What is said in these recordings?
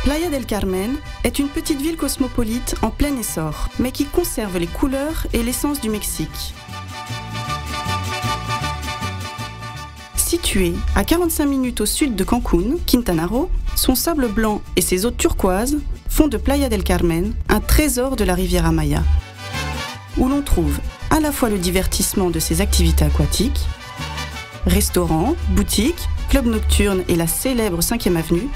Playa del Carmen est une petite ville cosmopolite en plein essor, mais qui conserve les couleurs et l'essence du Mexique. Située à 45 minutes au sud de Cancún, Quintana Roo, son sable blanc et ses eaux turquoises font de Playa del Carmen un trésor de la Riviera Maya, où l'on trouve à la fois le divertissement de ses activités aquatiques, restaurants, boutiques, clubs nocturnes et la célèbre 5e avenue,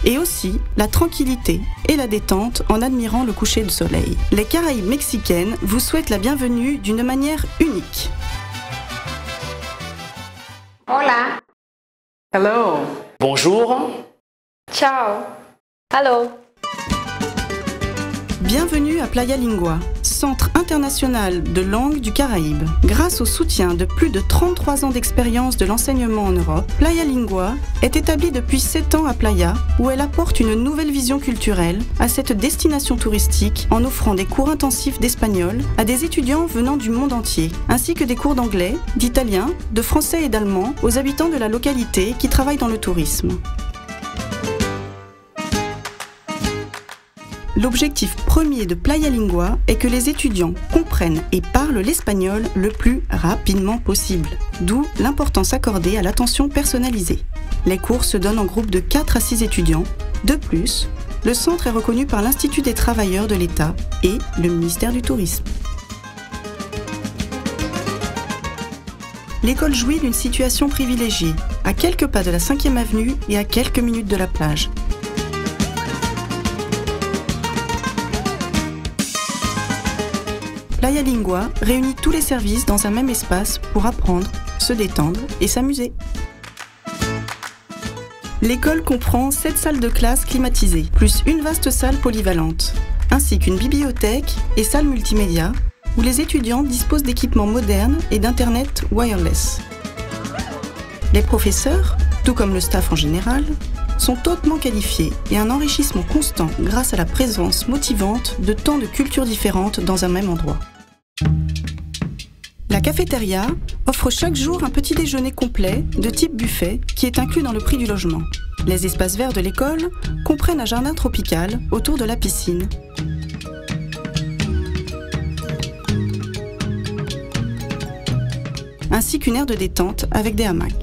et aussi la tranquillité et la détente en admirant le coucher de soleil. Les Caraïbes mexicaines vous souhaitent la bienvenue d'une manière unique. Hola. Hello. Bonjour. Ciao. Hello. Bienvenue à Playa Lingua, centre international de langue du Caraïbe. Grâce au soutien de plus de 33 ans d'expérience de l'enseignement en Europe, Playa Lingua est établie depuis 7 ans à Playa, où elle apporte une nouvelle vision culturelle à cette destination touristique en offrant des cours intensifs d'espagnol à des étudiants venant du monde entier, ainsi que des cours d'anglais, d'italien, de français et d'allemand aux habitants de la localité qui travaillent dans le tourisme. L'objectif premier de Playa Lingua est que les étudiants comprennent et parlent l'espagnol le plus rapidement possible, d'où l'importance accordée à l'attention personnalisée. Les cours se donnent en groupe de 4 à 6 étudiants. De plus, le centre est reconnu par l'Institut des travailleurs de l'État et le ministère du Tourisme. L'école jouit d'une situation privilégiée, à quelques pas de la 5e avenue et à quelques minutes de la plage. Playa Lingua réunit tous les services dans un même espace pour apprendre, se détendre et s'amuser. L'école comprend 7 salles de classe climatisées, plus une vaste salle polyvalente, ainsi qu'une bibliothèque et salle multimédia, où les étudiants disposent d'équipements modernes et d'internet wireless. Les professeurs, tout comme le staff en général, sont hautement qualifiés et un enrichissement constant grâce à la présence motivante de tant de cultures différentes dans un même endroit. La cafétéria offre chaque jour un petit déjeuner complet de type buffet qui est inclus dans le prix du logement. Les espaces verts de l'école comprennent un jardin tropical autour de la piscine. Ainsi qu'une aire de détente avec des hamacs.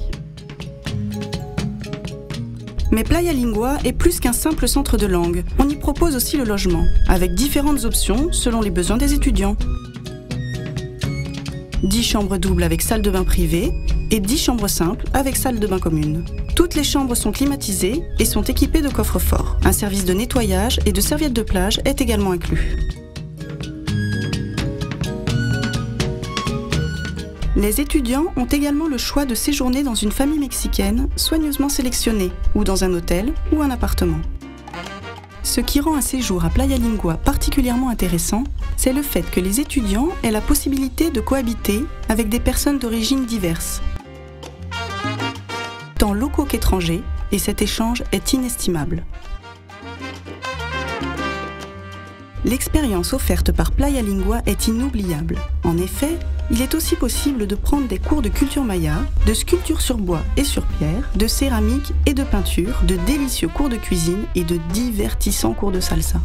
Mais Playa Lingua est plus qu'un simple centre de langue. On y propose aussi le logement, avec différentes options selon les besoins des étudiants. 10 chambres doubles avec salle de bain privée et 10 chambres simples avec salle de bain commune. Toutes les chambres sont climatisées et sont équipées de coffres-forts. Un service de nettoyage et de serviettes de plage est également inclus. Les étudiants ont également le choix de séjourner dans une famille mexicaine soigneusement sélectionnée, ou dans un hôtel ou un appartement. Ce qui rend un séjour à Playa Lingua particulièrement intéressant, c'est le fait que les étudiants aient la possibilité de cohabiter avec des personnes d'origine diverses, tant locaux qu'étrangers, et cet échange est inestimable. L'expérience offerte par Playa Lingua est inoubliable. En effet, il est aussi possible de prendre des cours de culture maya, de sculpture sur bois et sur pierre, de céramique et de peinture, de délicieux cours de cuisine et de divertissants cours de salsa.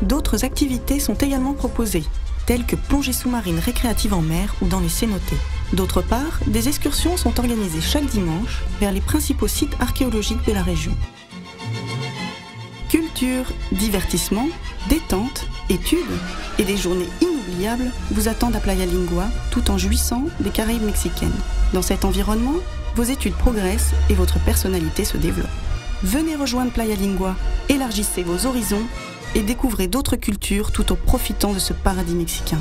D'autres activités sont également proposées, telles que plongée sous-marine récréative en mer ou dans les cénotés. D'autre part, des excursions sont organisées chaque dimanche vers les principaux sites archéologiques de la région. Culture, divertissement, détente, études et des journées inoubliables vous attendent à Playa Lingua tout en jouissant des Caraïbes mexicaines. Dans cet environnement, vos études progressent et votre personnalité se développe. Venez rejoindre Playa Lingua, élargissez vos horizons et découvrez d'autres cultures tout en profitant de ce paradis mexicain.